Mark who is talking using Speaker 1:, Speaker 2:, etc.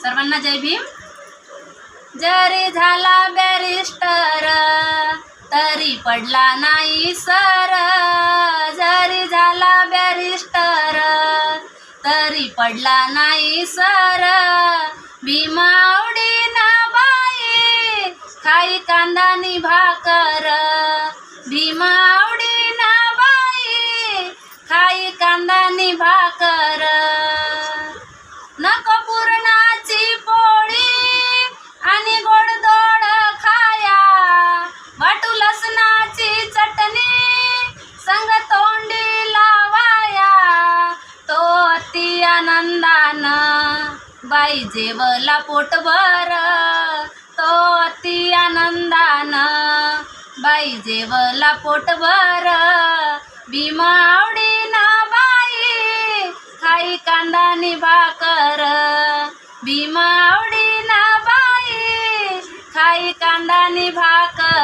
Speaker 1: सर्वांना जय भीम। जरी झाला बॅरिस्टर तरी पडला नाही सर, जरी झाला बॅरिस्टर तरी पडला नाही सर। भीमा आवडीनं बाई खाई कांदा नि भाकर, भीमा आवडीनं बाई खाई कांदा नि भाकर। नको पुरणाची पोळी आणि गोडधोड खाया, वाटू लसणाची चटणी संग तोंडी लावाया। तो अति आनंदानं बाई जेवला पोटभर, तो अति आनंदानं बाई जेवला पोटभर। भीमा आवडीनं बाई खाई कांदा नि भाकर, भीमा आवडीनं बाई खाई कांदा नि भाकर।